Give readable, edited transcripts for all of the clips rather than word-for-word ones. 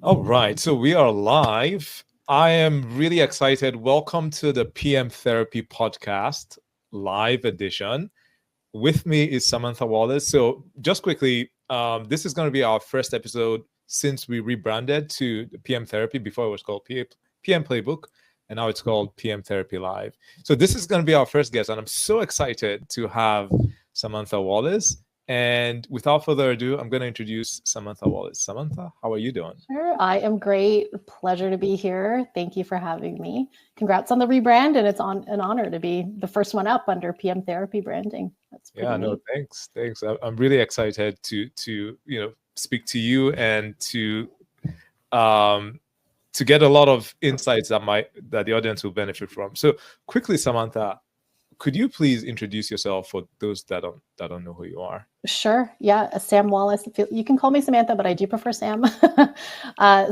All right, so we are live. I am really excited. Welcome to the PM Therapy Podcast live edition. With me is Samantha Wallace. So, just quickly, this is going to be our first episode since we rebranded to the PM Therapy. Before it was called PM Playbook, and now it's called PM Therapy Live. So, this is going to be our first guest, and I'm so excited to have Samantha Wallace. And without further ado, I'm going to introduce Samantha Wallace. Samantha, how are you doing? Sure, I am great. Pleasure to be here. Thank you for having me. Congrats on the rebrand, and it's an honor to be the first one up under PM Therapy branding. That's pretty neat. Thanks. I'm really excited to speak to you and to get a lot of insights that the audience will benefit from. So quickly, Samantha, could you please introduce yourself for those that don't know who you are? Sure. Yeah. Sam Wallace. You can call me Samantha, but I do prefer Sam.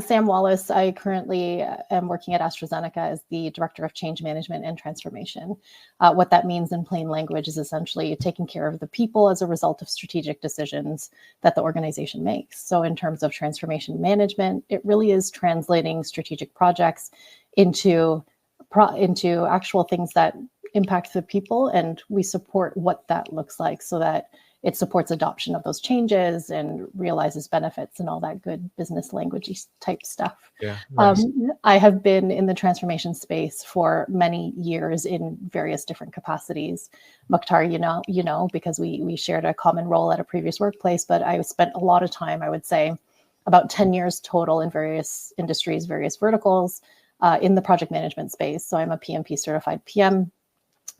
Sam Wallace. I currently am working at AstraZeneca as the Director of Change Management and Transformation. What that means in plain language is essentially taking care of the people as a result of strategic decisions that the organization makes. So in terms of transformation management, it really is translating strategic projects into actual things that impact the people, and we support what that looks like so that it supports adoption of those changes and realizes benefits and all that good business language type stuff. Yeah, nice. I have been in the transformation space for many years in various different capacities. Mukhtar, you know, because we shared a common role at a previous workplace, but I spent a lot of time, I would say about 10 years total in various industries, various verticals in the project management space. So I'm a PMP certified PM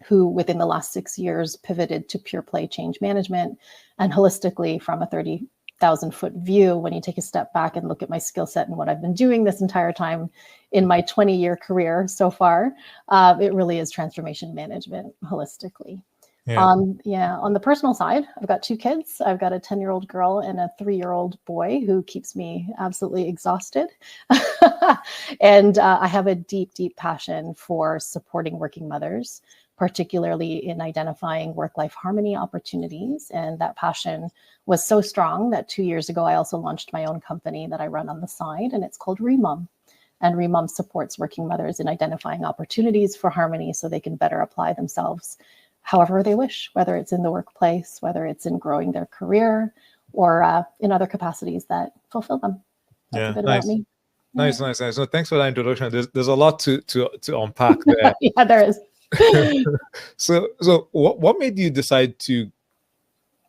who within the last 6 years pivoted to pure play change management, and holistically from a 30,000 foot view, when you take a step back and look at my skill set and what I've been doing this entire time in my 20-year career so far, it really is transformation management holistically. Yeah. On the personal side, I've got 2 kids. I've got a 10-year-old girl and a 3-year-old boy who keeps me absolutely exhausted. And I have a deep, deep passion for supporting working mothers, particularly in identifying work-life harmony opportunities. And that passion was so strong that 2 years ago, I also launched my own company that I run on the side, and it's called reMom. And reMom supports working mothers in identifying opportunities for harmony so they can better apply themselves however they wish, whether it's in the workplace, whether it's in growing their career, or in other capacities that fulfill them. That's a bit about me. Nice. So thanks for that introduction. There's a lot to unpack there. Yeah, there is. So what made you decide to,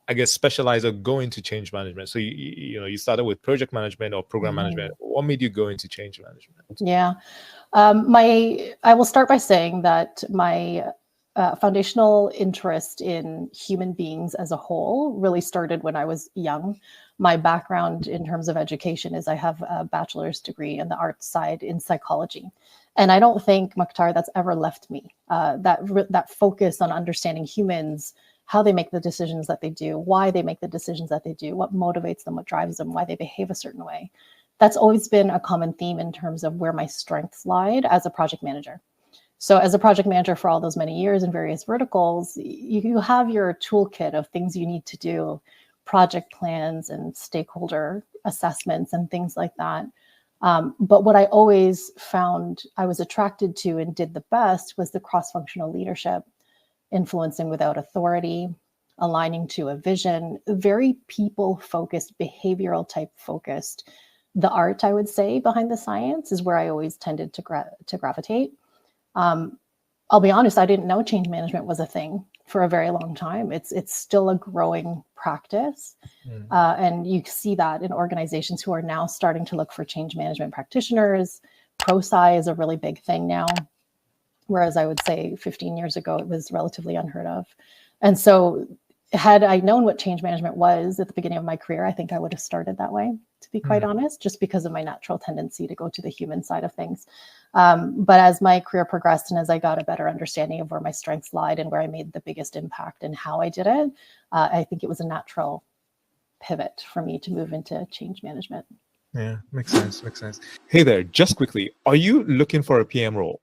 I guess, specialize or go into change management? So you started with project management or program management. What made you go into change management? Yeah, I will start by saying that my foundational interest in human beings as a whole really started when I was young. My background in terms of education is I have a bachelor's degree in the arts side in psychology. And I don't think, Mukhtar, that's ever left me. That focus on understanding humans, how they make the decisions that they do, why they make the decisions that they do, what motivates them, what drives them, why they behave a certain way. That's always been a common theme in terms of where my strengths lied as a project manager. So as a project manager for all those many years in various verticals, you have your toolkit of things you need to do, project plans and stakeholder assessments and things like that. But what I always found I was attracted to and did the best was the cross-functional leadership, influencing without authority, aligning to a vision, very people-focused, behavioral type focused. The art, I would say, behind the science is where I always tended to gravitate. I'll be honest, I didn't know change management was a thing for a very long time. It's still a growing practice. And you see that in organizations who are now starting to look for change management practitioners. ProSci is a really big thing now, whereas I would say 15 years ago, it was relatively unheard of. And so had I known what change management was at the beginning of my career, I think I would have started that way, to be quite honest, just because of my natural tendency to go to the human side of things. But as my career progressed and as I got a better understanding of where my strengths lied and where I made the biggest impact and how I did it, I think it was a natural pivot for me to move into change management. Yeah, makes sense. Hey there, just quickly, are you looking for a PM role?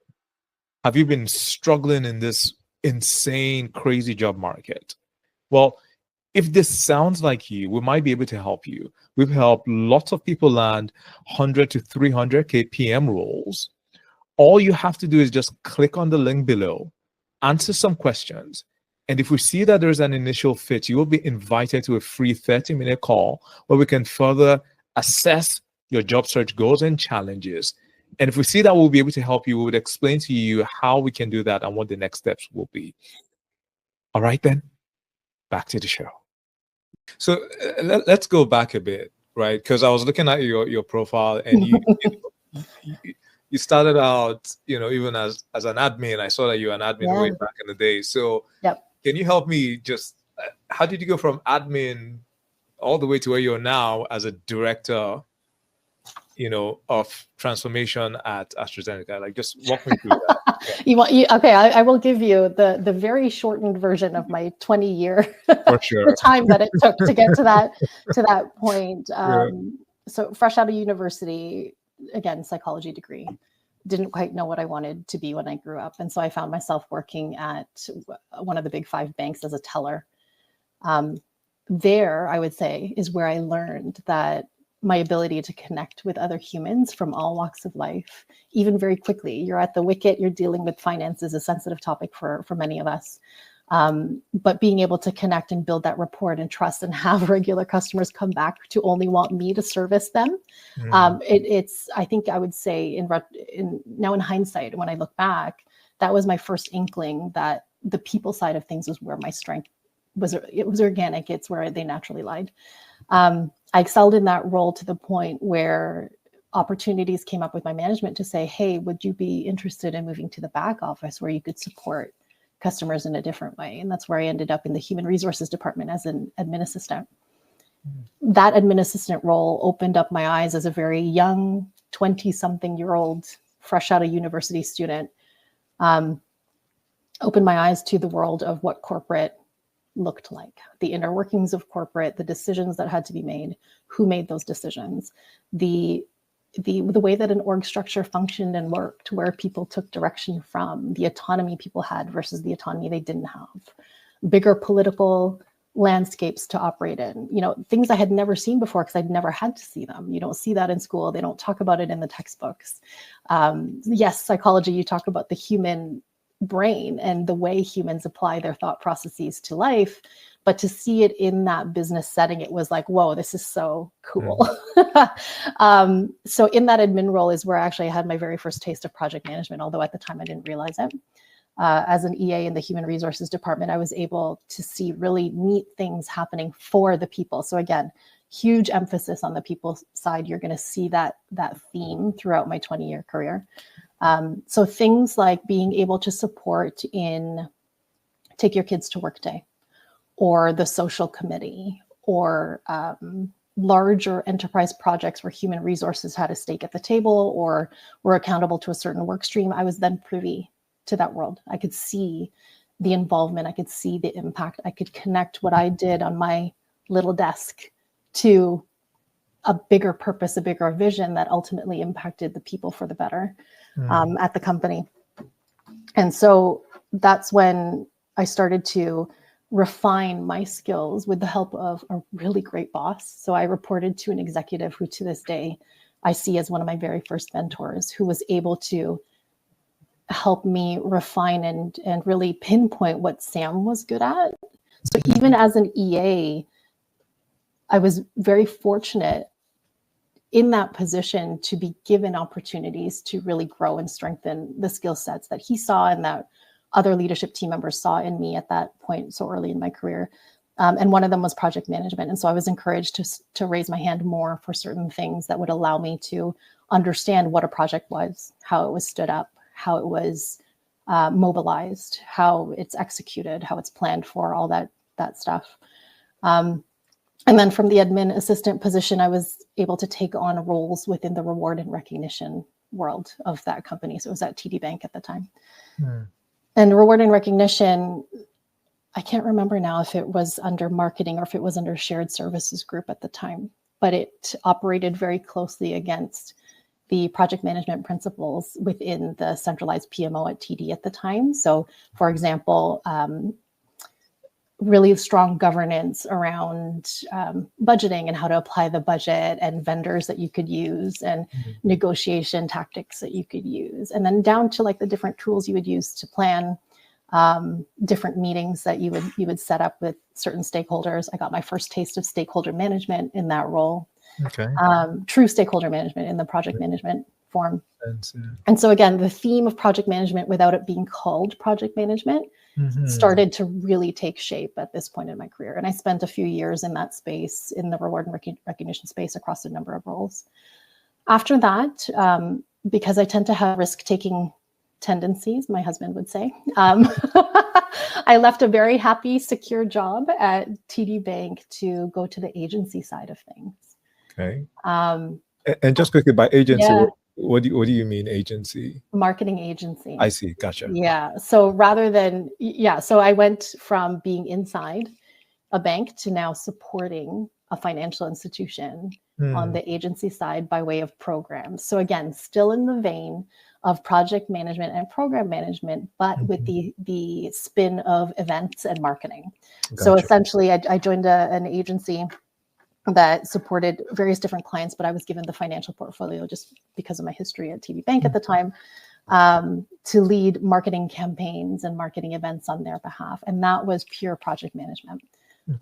Have you been struggling in this insane, crazy job market? Well, If this sounds like you, we might be able to help you. We've helped lots of people land 100 to 300K PM roles. All you have to do is just click on the link below, answer some questions. And if we see that there's an initial fit, you will be invited to a free 30-minute call where we can further assess your job search goals and challenges. And if we see that we'll be able to help you, we would explain to you how we can do that and what the next steps will be. All right, then, back to the show. So let's go back a bit, right? Because I was looking at your profile, and you started out, even as an admin. I saw that you were an admin way back in the day. So can you help me just, how did you go from admin all the way to where you are now as a director, of transformation at AstraZeneca? Like, just walk me through that. Okay, I will give you the very shortened version of my 20-year For sure. the time that it took to get to that point. So fresh out of university, again, psychology degree, didn't quite know what I wanted to be when I grew up. And so I found myself working at one of the big 5 banks as a teller. There, I would say, is where I learned that my ability to connect with other humans from all walks of life, even very quickly. You're at the wicket, you're dealing with finances, a sensitive topic for many of us. But being able to connect and build that rapport and trust and have regular customers come back to only want me to service them. It's, I think I would say now in hindsight, when I look back, that was my first inkling that the people side of things was where my strength was. It was organic. It's where they naturally lied. I excelled in that role to the point where opportunities came up with my management to say, hey, would you be interested in moving to the back office where you could support customers in a different way? And that's where I ended up in the human resources department as an admin assistant. That admin assistant role opened up my eyes as a very young 20-something-year-old, fresh out of university student, opened my eyes to the world of what corporate looked like, the inner workings of corporate, the decisions that had to be made, who made those decisions, the way that an org structure functioned and worked, where people took direction from, the autonomy people had versus the autonomy they didn't have, bigger political landscapes to operate in, things I had never seen before because I'd never had to see them. You don't see that in school. They don't talk about it in the textbooks. Yes, psychology, you talk about the human brain and the way humans apply their thought processes to life, but to see it in that business setting, it was like, whoa, this is so cool. So in that admin role is where actually I had my very first taste of project management, although at the time I didn't realize it. As an EA in the human resources department, I was able to see really neat things happening for the people. So again, huge emphasis on the people side. You're going to see that theme throughout my 20-year career. So things like being able to support in Take Your Kids to Work Day, or the social committee, or larger enterprise projects where human resources had a stake at the table or were accountable to a certain work stream. I was then privy to that world. I could see the involvement. I could see the impact. I could connect what I did on my little desk to a bigger purpose, a bigger vision that ultimately impacted the people for the better at the company. And so that's when I started to refine my skills with the help of a really great boss. So I reported to an executive who to this day I see as one of my very first mentors, who was able to help me refine and really pinpoint what Sam was good at. So even as an EA, I was very fortunate in that position to be given opportunities to really grow and strengthen the skill sets that he saw and that other leadership team members saw in me at that point so early in my career. And one of them was project management. And so I was encouraged to raise my hand more for certain things that would allow me to understand what a project was, how it was stood up, how it was mobilized, how it's executed, how it's planned for, all that stuff. And then from the admin assistant position, I was able to take on roles within the reward and recognition world of that company. So it was at TD Bank at the time. And reward and recognition, I can't remember now if it was under marketing or if it was under shared services group at the time, but it operated very closely against the project management principles within the centralized PMO at TD at the time. So for example, really strong governance around budgeting and how to apply the budget, and vendors that you could use, and negotiation tactics that you could use, and then down to like the different tools you would use to plan different meetings that you would set up with certain stakeholders. I got my first taste of stakeholder management in that role. Okay. True stakeholder management in the project management form. Yeah. And so again, the theme of project management, without it being called project management, started to really take shape at this point in my career. And I spent a few years in that space, in the reward and recognition space, across a number of roles. After that, because I tend to have risk-taking tendencies, my husband would say, I left a very happy, secure job at TD Bank to go to the agency side of things. Okay. And just quickly, by agency, what do you mean agency? Marketing agency. I see. Gotcha. Yeah. So rather than, so I went from being inside a bank to now supporting a financial institution on the agency side by way of programs. So again, still in the vein of project management and program management, but with the spin of events and marketing. Gotcha. So essentially, I joined an agency that supported various different clients, but I was given the financial portfolio just because of my history at TD Bank at the time, to lead marketing campaigns and marketing events on their behalf. And that was pure project management.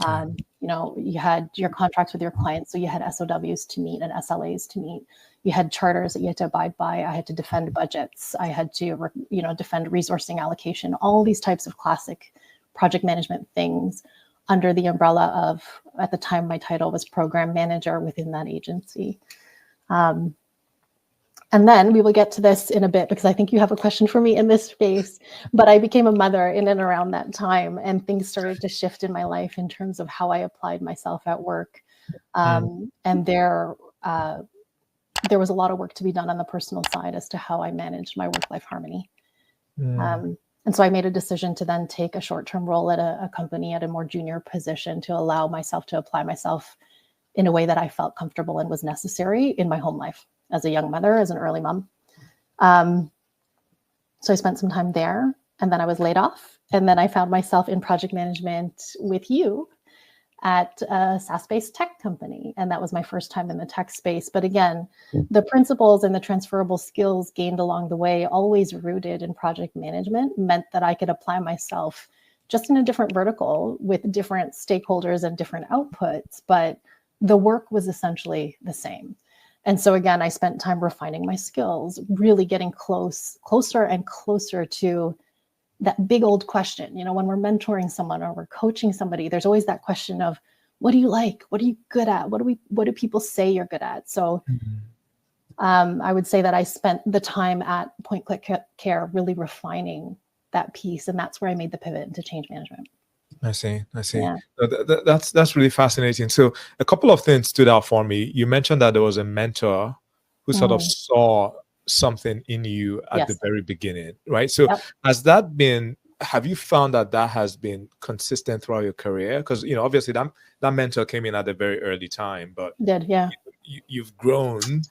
Okay. You had your contracts with your clients, so you had SOWs to meet and SLAs to meet. You had charters that you had to abide by. I had to defend budgets. I had to, defend resourcing allocation, all these types of classic project management things under the umbrella of, at the time, my title was program manager within that agency. And then we will get to this in a bit, because I think you have a question for me in this space, but I became a mother in and around that time, and things started to shift in my life in terms of how I applied myself at work. And there was a lot of work to be done on the personal side as to how I managed my work-life harmony. And so I made a decision to then take a short-term role at a company at a more junior position to allow myself to apply myself in a way that I felt comfortable and was necessary in my home life as a young mother, as an early mom. So I spent some time there, and then I was laid off. And then I found myself in project management with you at a SaaS-based tech company. And that was my first time in the tech space. But again, the principles and the transferable skills gained along the way, always rooted in project management, meant that I could apply myself just in a different vertical with different stakeholders and different outputs, but the work was essentially the same. And so again, I spent time refining my skills, really getting closer and closer to that big old question. When we're mentoring someone or we're coaching somebody, there's always that question of, what do you like? What are you good at? What do people say you're good at? So I would say that I spent the time at Point Click Care really refining that piece. And that's where I made the pivot into change management. I see. Yeah. That's really fascinating. So a couple of things stood out for me. You mentioned that there was a mentor who sort of saw something in you at the very beginning, right? So have you found that has been consistent throughout your career? Because, obviously that mentor came in at a very early time, but you've grown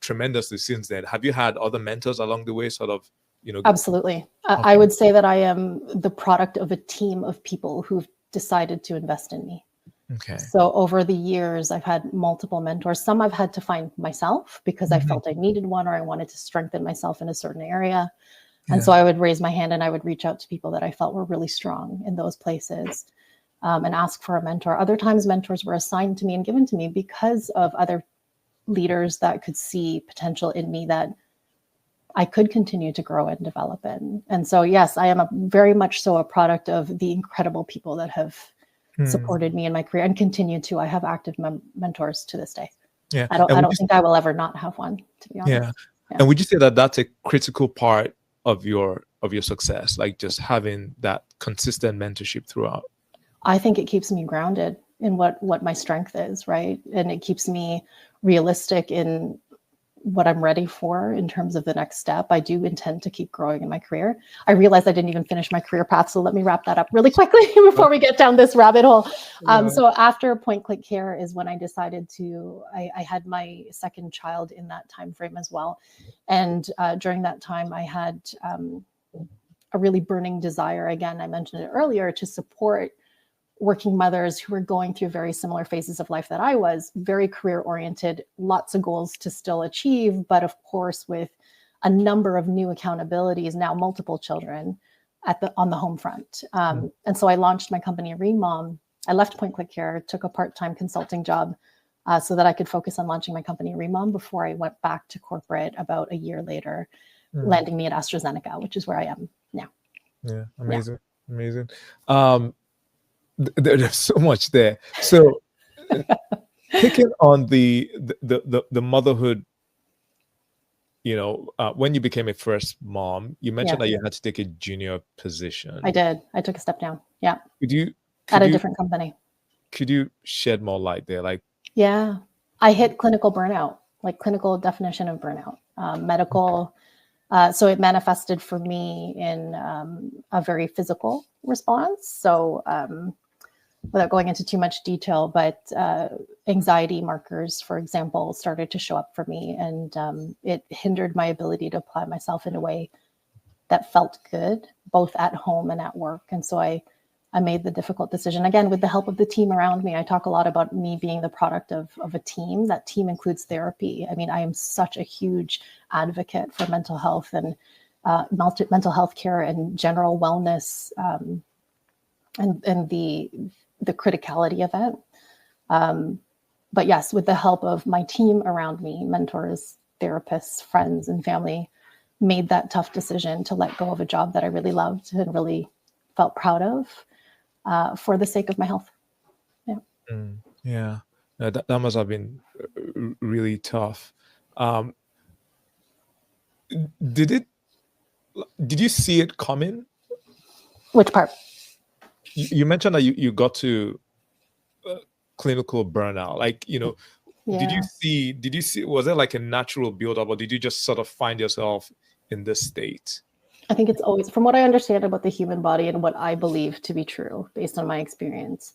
tremendously since then. Have you had other mentors along the way, sort of? Absolutely. I would say that I am the product of a team of people who've decided to invest in me. Okay. So over the years, I've had multiple mentors. Some I've had to find myself because I felt I needed one, or I wanted to strengthen myself in a certain area. And so I would raise my hand and I would reach out to people that I felt were really strong in those places, and ask for a mentor. Other times mentors were assigned to me and given to me because of other leaders that could see potential in me that I could continue to grow and develop in. And so, yes, I am very much so a product of the incredible people that have supported me in my career and continue to. I have active mentors to this day. Yeah. I don't think I will ever not have one, to be honest. Yeah. And would you say that that's a critical part of your success, like just having that consistent mentorship throughout? I think it keeps me grounded in what my strength is, right? And it keeps me realistic in what I'm ready for in terms of the next step. I do intend to keep growing in my career. I realized I didn't even finish my career path, so let me wrap that up really quickly before we get down this rabbit hole. So after Point Click Care is when I decided I had my second child in that time frame as well. And during that time, I had a really burning desire, again, I mentioned it earlier, to support working mothers who were going through very similar phases of life that I was, very career oriented, lots of goals to still achieve, but of course with a number of new accountabilities, now multiple children on the home front. And so I launched my company reMom. I left Point Click Care, took a part-time consulting job so that I could focus on launching my company reMom before I went back to corporate about a year later, landing me at AstraZeneca, which is where I am now. Yeah, amazing, amazing. There's so much there. So, picking on the motherhood, when you became a first mom, you mentioned that you had to take a junior position. I did. I took a step down. Yeah. Could at a different company. Could you shed more light there? Yeah, I hit clinical burnout, like clinical definition of burnout, medical. So it manifested for me in a very physical response. So without going into too much detail, but anxiety markers, for example, started to show up for me, and it hindered my ability to apply myself in a way that felt good, both at home and at work. And so I made the difficult decision, again, with the help of the team around me. I talk a lot about me being the product of a team. That team includes therapy. I mean, I am such a huge advocate for mental health and mental health care and general wellness and the criticality of it. But yes, with the help of my team around me, mentors, therapists, friends, and family, made that tough decision to let go of a job that I really loved and really felt proud of for the sake of my health. Yeah. Yeah. That must have been really tough. Did you see it coming? Which part? You mentioned that you got to clinical burnout. Did you see, was there like a natural buildup, or did you just sort of find yourself in this state? I think it's always, from what I understand about the human body and what I believe to be true based on my experience,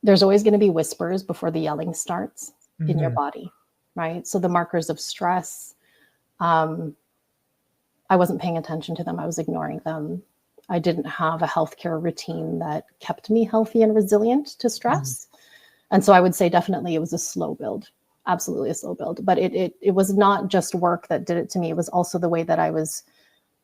there's always going to be whispers before the yelling starts in your body, right? So the markers of stress, I wasn't paying attention to them. I was ignoring them. I didn't have a healthcare routine that kept me healthy and resilient to stress. And so I would say definitely it was a slow build, absolutely a slow build. But it was not just work that did it to me. It was also the way that I was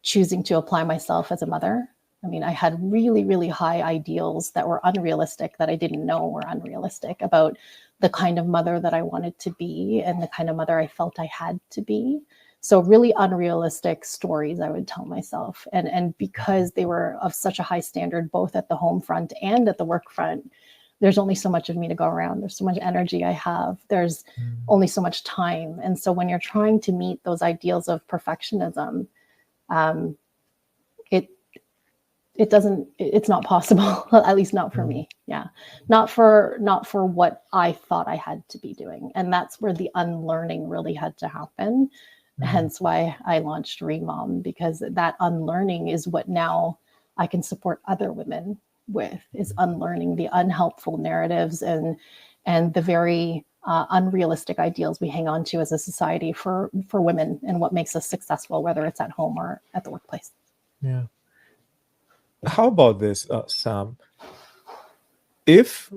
choosing to apply myself as a mother. I mean, I had really, really high ideals that were unrealistic, that I didn't know were unrealistic, about the kind of mother that I wanted to be and the kind of mother I felt I had to be. So really unrealistic stories I would tell myself. And because they were of such a high standard, both at the home front and at the work front, there's only so much of me to go around. There's so much energy I have. There's only so much time. And so when you're trying to meet those ideals of perfectionism, it's not possible, at least not for me. Yeah. Not for what I thought I had to be doing. And that's where the unlearning really had to happen. Hence why I launched reMom, because that unlearning is what now I can support other women with, is unlearning the unhelpful narratives and the very unrealistic ideals we hang on to as a society for women and what makes us successful, whether it's at home or at the workplace. Yeah. How about this, Sam? If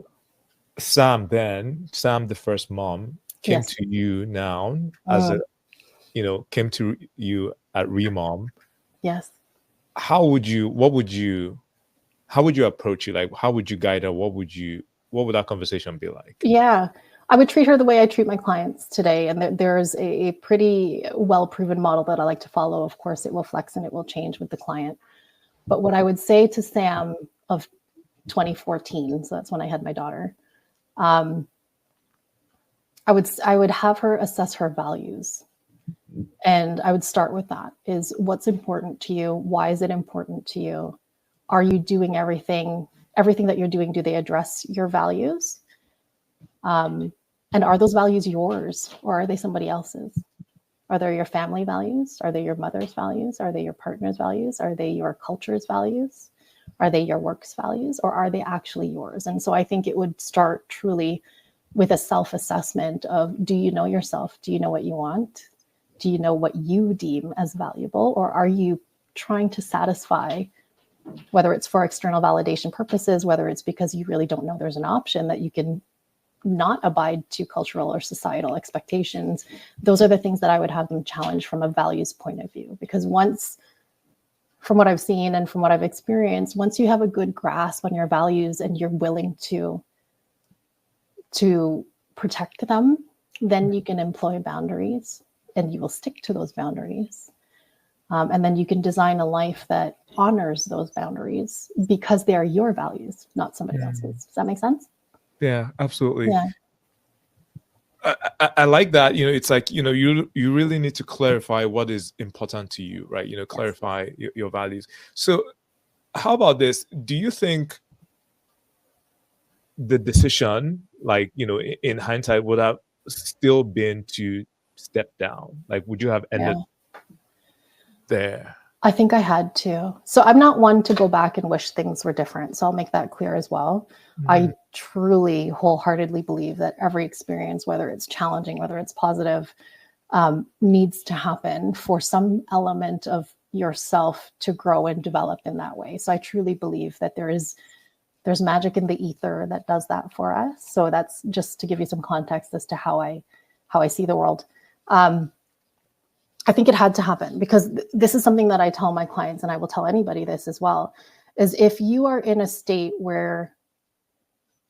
Sam, the first mom, came to you now as came to you at reMom. Yes. How would you approach it? Like, how would you guide her? What would that conversation be like? Yeah, I would treat her the way I treat my clients today. And there's a pretty well-proven model that I like to follow. Of course, it will flex and it will change with the client. But what I would say to Sam of 2014, so that's when I had my daughter, I would have her assess her values. And I would start with that, is what's important to you? Why is it important to you? Are you doing everything that you're doing? Do they address your values? And are those values yours, or are they somebody else's? Are they your family values? Are they your mother's values? Are they your partner's values? Are they your culture's values? Are they your work's values, or are they actually yours? And so I think it would start truly with a self-assessment of, do you know yourself? Do you know what you want? Do you know what you deem as valuable? Or are you trying to satisfy whether it's for external validation purposes, whether it's because you really don't know there's an option that you can not abide to cultural or societal expectations. Those are the things that I would have them challenge from a values point of view. Because once, from what I've seen and from what I've experienced, once you have a good grasp on your values and you're willing to protect them, then you can employ boundaries and you will stick to those boundaries. And then you can design a life that honors those boundaries because they are your values, not somebody else's. Does that make sense? Yeah, absolutely. Yeah. I like that. It's like, you really need to clarify what is important to you, right? Clarify your values. So how about this? Do you think the decision, like, in hindsight, would have still been to step down? Like, would you have ended there? I think I had to. So I'm not one to go back and wish things were different. So I'll make that clear as well. I truly wholeheartedly believe that every experience, whether it's challenging, whether it's positive, needs to happen for some element of yourself to grow and develop in that way. So I truly believe that there's magic in the ether that does that for us. So that's just to give you some context as to how I see the world. I think it had to happen because this is something that I tell my clients, and I will tell anybody this as well, is if you are in a state where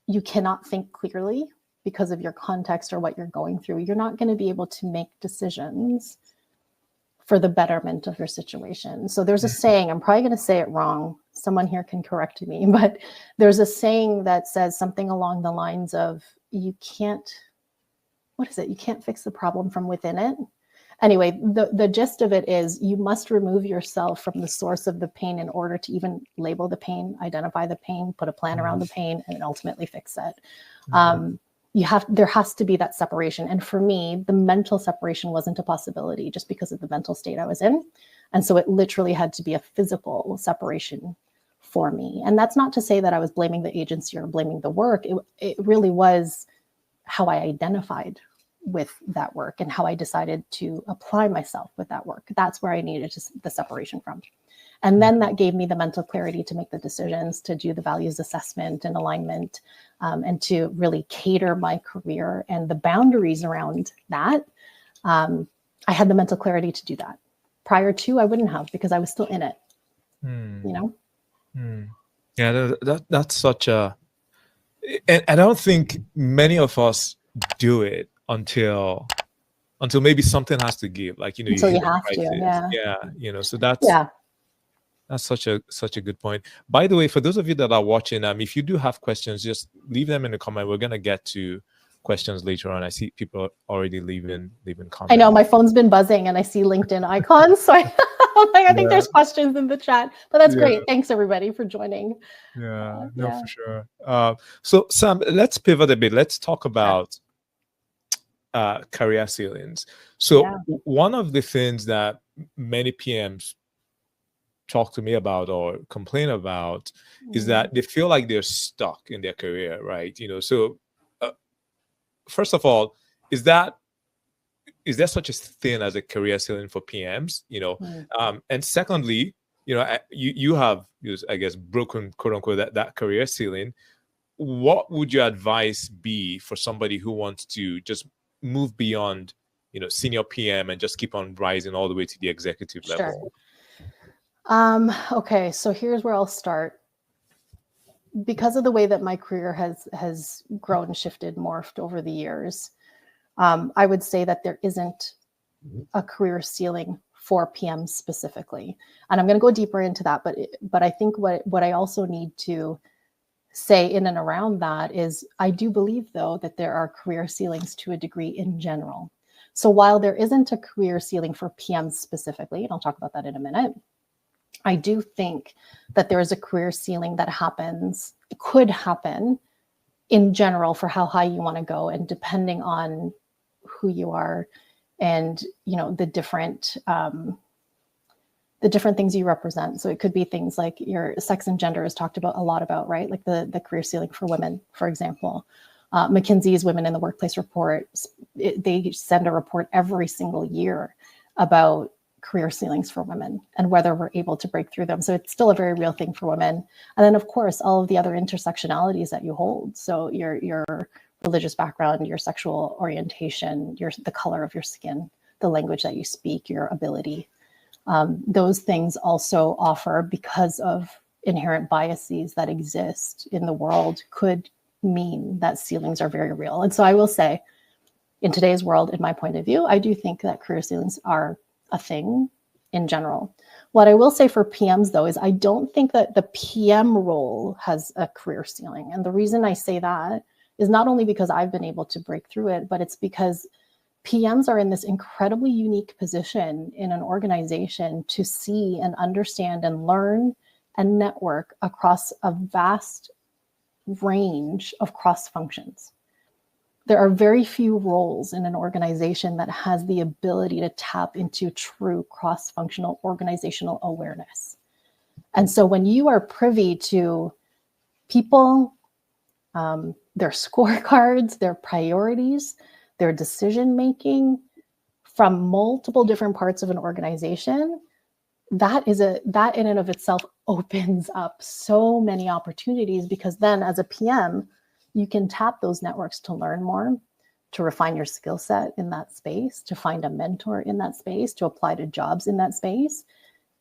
you cannot think clearly because of your context or what you're going through, you're not going to be able to make decisions for the betterment of your situation. So there's a saying, I'm probably going to say it wrong. Someone here can correct me, but there's a saying that says something along the lines of, you can't fix the problem from within it. Anyway, the gist of it is you must remove yourself from the source of the pain in order to even label the pain, identify the pain, put a plan around the pain, and ultimately fix it. There has to be that separation. And for me, the mental separation wasn't a possibility just because of the mental state I was in. And so it literally had to be a physical separation for me. And that's not to say that I was blaming the agency or blaming the work. It really was how I identified with that work and how I decided to apply myself with that work. That's where I needed the separation from. And then that gave me the mental clarity to make the decisions, to do the values assessment and alignment, and to really cater my career and the boundaries around that. I had the mental clarity to do that. Prior to, I wouldn't have, because I was still in it, Yeah, that's such a, and I don't think many of us do it until maybe something has to give, like, until you you have to. So that's such a good point. By the way, for those of you that are watching, if you do have questions, just leave them in the comment. We're gonna get to questions later on. I see people already leaving comments. I know my phone's been buzzing and I see LinkedIn icons, so I think there's questions in the chat, but that's great. Thanks everybody for joining. For sure. So Sam, let's pivot a bit. Let's talk about career ceilings. So one of the things that many PMs talk to me about or complain about is that they feel like they're stuck in their career, right? So first of all, is there such a thing as a career ceiling for PMs? And secondly, you have, I guess, broken, quote unquote, that career ceiling. What would your advice be for somebody who wants to just move beyond, senior PM and just keep on rising all the way to the executive level? Okay, so here's where I'll start. Because of the way that my career has grown, shifted, morphed over the years, I would say that there isn't a career ceiling for PMs specifically. And I'm going to go deeper into that, but I think what I also need to say in and around that is I do believe, though, that there are career ceilings to a degree in general. So while there isn't a career ceiling for PMs specifically, and I'll talk about that in a minute, I do think that there is a career ceiling that could happen in general for how high you want to go, and depending on who you are and the different things you represent. So it could be things like your sex and gender is talked about a lot about, right? Like the career ceiling for women, for example. McKinsey's Women in the Workplace report, they send a report every single year about career ceilings for women and whether we're able to break through them. So it's still a very real thing for women. And then, of course, all of the other intersectionalities that you hold. So your religious background, your sexual orientation, the color of your skin, the language that you speak, your ability. Those things also offer, because of inherent biases that exist in the world, could mean that ceilings are very real. And so I will say, in today's world, in my point of view, I do think that career ceilings are a thing in general. What I will say for PMs, though, is I don't think that the PM role has a career ceiling. And the reason I say that is not only because I've been able to break through it, but it's because PMs are in this incredibly unique position in an organization to see and understand and learn and network across a vast range of cross functions. There are very few roles in an organization that has the ability to tap into true cross-functional organizational awareness. And so when you are privy to people, their scorecards, their priorities, their decision-making from multiple different parts of an organization, that in and of itself opens up so many opportunities, because then as a PM, you can tap those networks to learn more, to refine your skill set in that space, to find a mentor in that space, to apply to jobs in that space.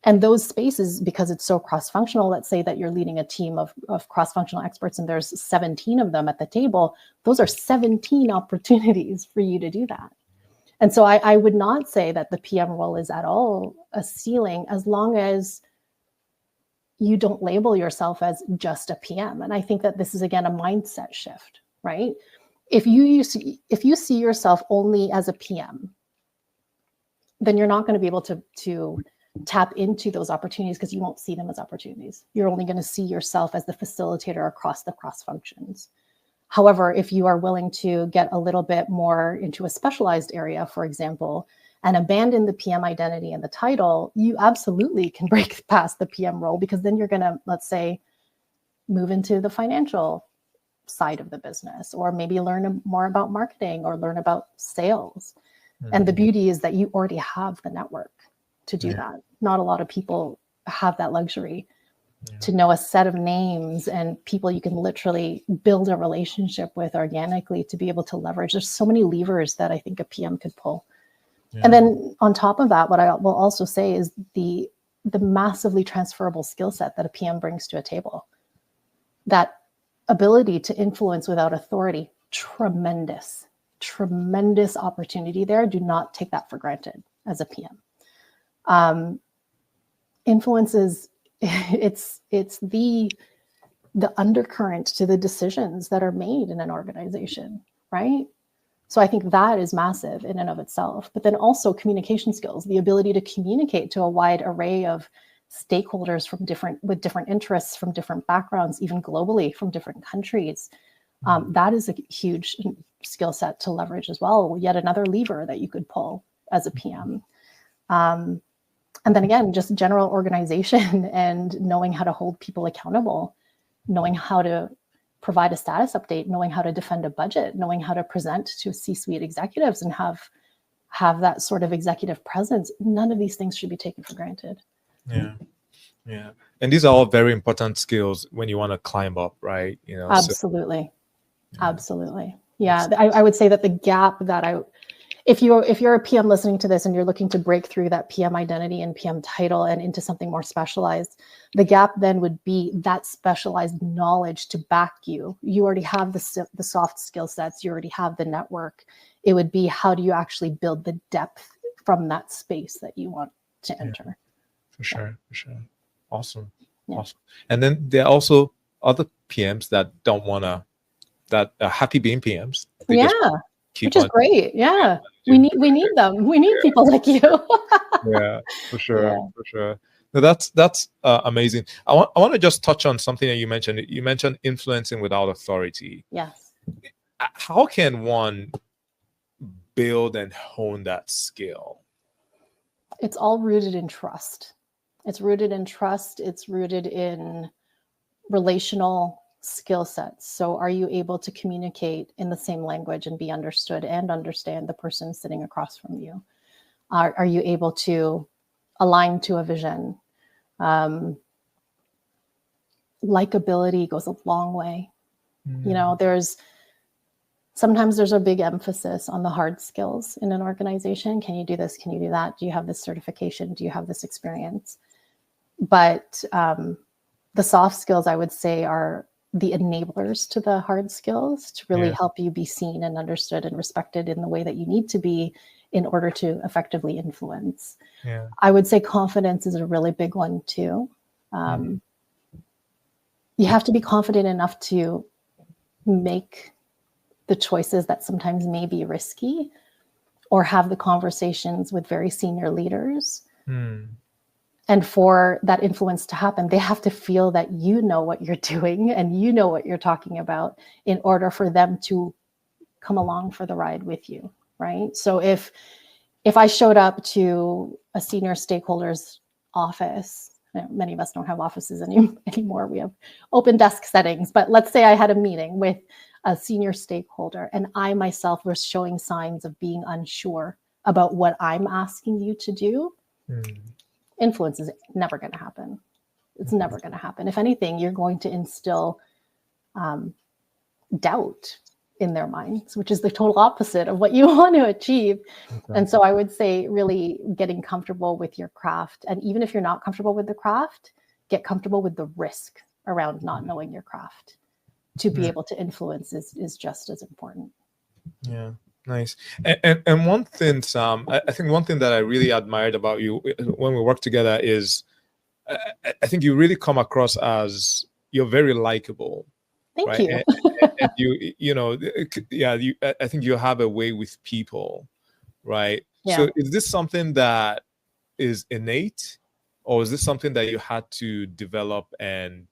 And those spaces, because it's so cross-functional, let's say that you're leading a team of cross-functional experts and there's 17 of them at the table, those are 17 opportunities for you to do that. And so I would not say that the PM role is at all a ceiling, as long as you don't label yourself as just a PM. And I think that this is, again, a mindset shift, right? If you see yourself only as a PM, then you're not going to be able to tap into those opportunities, because you won't see them as opportunities. You're only going to see yourself as the facilitator across the cross functions. However, if you are willing to get a little bit more into a specialized area, for example, and abandon the PM identity and the title, you absolutely can break past the PM role, because then you're going to, let's say, move into the financial side of the business, or maybe learn more about marketing or learn about sales. Mm-hmm. And the beauty is that you already have the network to do that. Not a lot of people have that luxury to know a set of names and people you can literally build a relationship with organically to be able to leverage. There's so many levers that I think a PM could pull. And then on top of that, what I will also say is the massively transferable skill set that a PM brings to a table. That ability to influence without authority, tremendous opportunity there. Do not take that for granted as a PM. Influence is, it's the undercurrent to the decisions that are made in an organization, right? So I think that is massive in and of itself. But then also communication skills, the ability to communicate to a wide array of stakeholders with different interests, from different backgrounds, even globally from different countries. That is a huge skill set to leverage as well. Yet another lever that you could pull as a PM. And then again, just general organization and knowing how to hold people accountable, knowing how to provide a status update, knowing how to defend a budget, knowing how to present to C-suite executives and have that sort of executive presence. None of these things should be taken for granted. Yeah. And these are all very important skills when you want to climb up, right? Absolutely. Absolutely. Yeah. I would say that the gap that if you're a PM listening to this and you're looking to break through that PM identity and PM title and into something more specialized, the gap then would be that specialized knowledge to back you. You already have the soft skill sets. You already have the network. It would be, how do you actually build the depth from that space that you want to enter? For sure. Awesome. And then there are also other PMs that are happy being PMs. Which is great. Yeah. We need them. We need people like you. For sure. No, that's amazing. I want to just touch on something that you mentioned. You mentioned influencing without authority. Yes. How can one build and hone that skill? It's all rooted in trust. It's rooted in relational skill sets. So are you able to communicate in the same language and be understood and understand the person sitting across from you? Are you able to aligned to a vision. Likability goes a long way. You know, sometimes there's a big emphasis on the hard skills in an organization. Can you do this? Can you do that? Do you have this certification? Do you have this experience? But the soft skills, I would say, are the enablers to the hard skills to really help you be seen and understood and respected in the way that you need to be in order to effectively influence. I would say confidence is a really big one too. You have to be confident enough to make the choices that sometimes may be risky, or have the conversations with very senior leaders. And for that influence to happen, they have to feel that you know what you're doing and you know what you're talking about in order for them to come along for the ride with you, right? So if I showed up to a senior stakeholder's office, many of us don't have offices anymore. We have open desk settings, but let's say I had a meeting with a senior stakeholder and I myself was showing signs of being unsure about what I'm asking you to do. Influence is never going to happen. It's never going to happen. If anything, you're going to instill doubt in their minds, which is the total opposite of what you want to achieve. And so I would say really getting comfortable with your craft. And even if you're not comfortable with the craft, get comfortable with the risk around not knowing your craft. To be able to influence is just as important. Yeah, nice. And one thing, Sam, I think one thing that I really admired about you when we work together is I think you really come across as you're very likable. Thank you. And you know, I think you have a way with people, right? Yeah. So is this something that is innate, or is this something that you had to develop and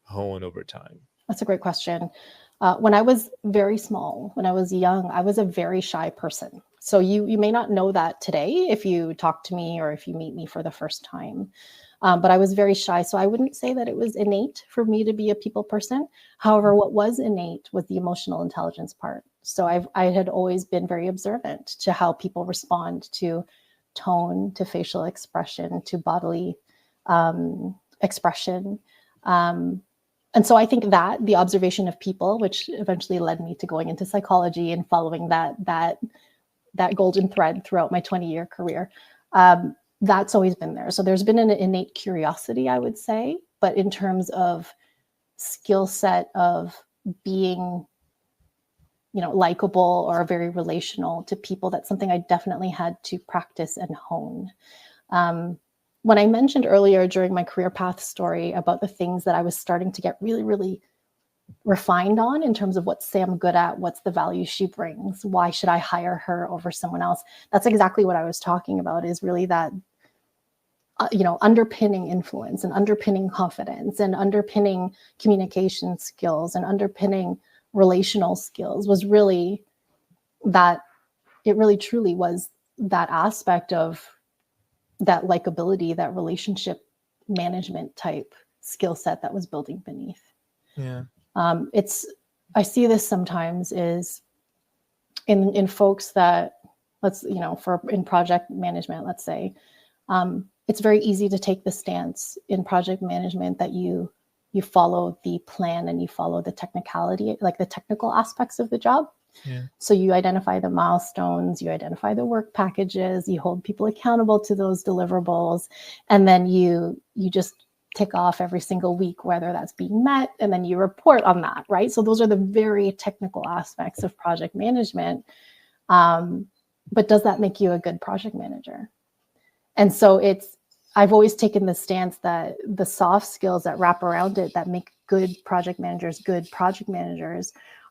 hone over time? That's a great question. When I was very small, when I was young, I was a very shy person. So you may not know that today if you talk to me or if you meet me for the first time. But I was very shy. So I wouldn't say that it was innate for me to be a people person. However, what was innate was the emotional intelligence part. So I had always been very observant to how people respond to tone, to facial expression, to bodily expression. And so I think that the observation of people, which eventually led me to going into psychology and following that golden thread throughout my 20-year career, that's always been there. So there's been an innate curiosity, I would say, but in terms of skill set of being, likable or very relational to people, that's something I definitely had to practice and hone. When I mentioned earlier during my career path story about the things that I was starting to get really, really refined on in terms of what's Sam good at, what's the value she brings, why should I hire her over someone else? That's exactly what I was talking about, is really that, underpinning influence and underpinning confidence and underpinning communication skills and underpinning relational skills was really that. It really truly was that aspect of that likability, that relationship management type skill set that was building beneath. Yeah. I see this sometimes is in folks that in project management, let's say, it's very easy to take the stance in project management that you follow the plan and you follow the technicality, like the technical aspects of the job. Yeah. So you identify the milestones, you identify the work packages, you hold people accountable to those deliverables, and then you just tick off every single week whether that's being met, and then you report on that, right? So those are the very technical aspects of project management. But does that make you a good project manager? And so I've always taken the stance that the soft skills that wrap around it that make good project managers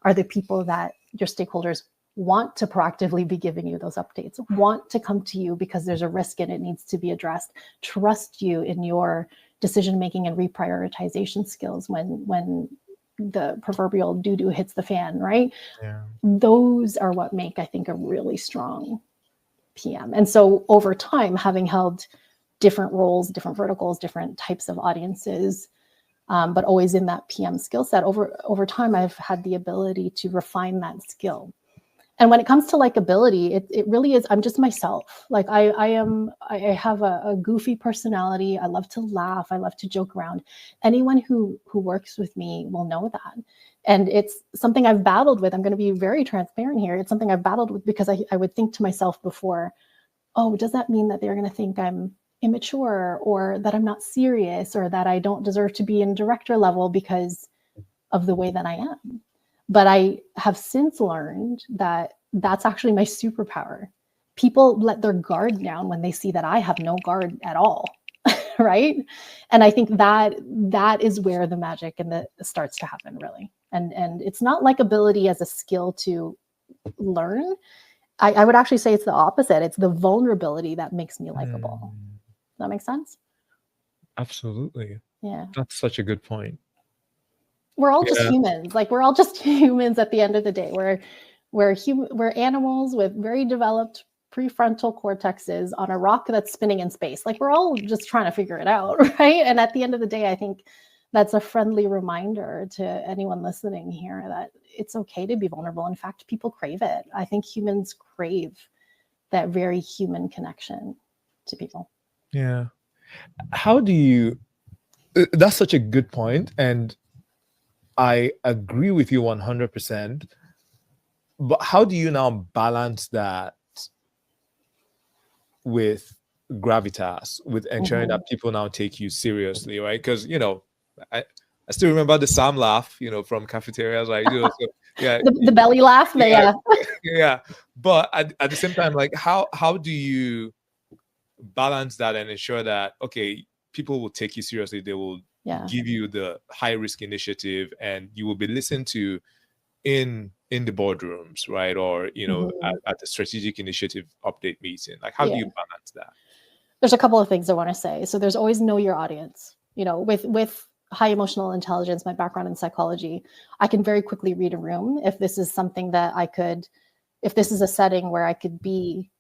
are the people that your stakeholders want to proactively be giving you those updates, want to come to you because there's a risk and it needs to be addressed, trust you in your decision-making and reprioritization skills when the proverbial doo-doo hits the fan, right? Yeah. Those are what make, I think, a really strong PM. And so over time, having held different roles, different verticals, different types of audiences, but always in that PM skill set, over time, I've had the ability to refine that skill. And when it comes to likability, it really is, I'm just myself. Like I have a goofy personality. I love to laugh. I love to joke around. Anyone who works with me will know that. And it's something I've battled with. I'm going to be very transparent here. It's something I've battled with because I would think to myself before, oh, does that mean that they're going to think I'm immature or that I'm not serious or that I don't deserve to be in director level because of the way that I am? But I have since learned that that's actually my superpower. People let their guard down when they see that I have no guard at all, right? And I think that is where the magic and the starts to happen, really. And it's not likability as a skill to learn. I would actually say it's the opposite. It's the vulnerability that makes me likable. Does that make sense? Absolutely. Yeah. That's such a good point. We're all just humans. Like we're all just humans at the end of the day. We're animals with very developed prefrontal cortexes on a rock that's spinning in space. Like we're all just trying to figure it out, right? And at the end of the day, I think that's a friendly reminder to anyone listening here that it's okay to be vulnerable. In fact, people crave it. I think humans crave that very human connection to people. Yeah. How do you, that's such a good point, and I agree with you 100%. But how do you now balance that with gravitas, with ensuring that people now take you seriously, right? Because, I still remember the Sam laugh, from cafeterias, right? So, yeah. The belly laugh, yeah. But at the same time, like, how do you balance that and ensure that, okay, people will take you seriously, they will give you the high risk initiative, and you will be listened to in the boardrooms, right? Or at the strategic initiative update meeting. Like, how do you balance that? There's a couple of things I want to say. So there's always know your audience. With high emotional intelligence, my background in psychology, I can very quickly read a room if this is something that if this is a setting where I could be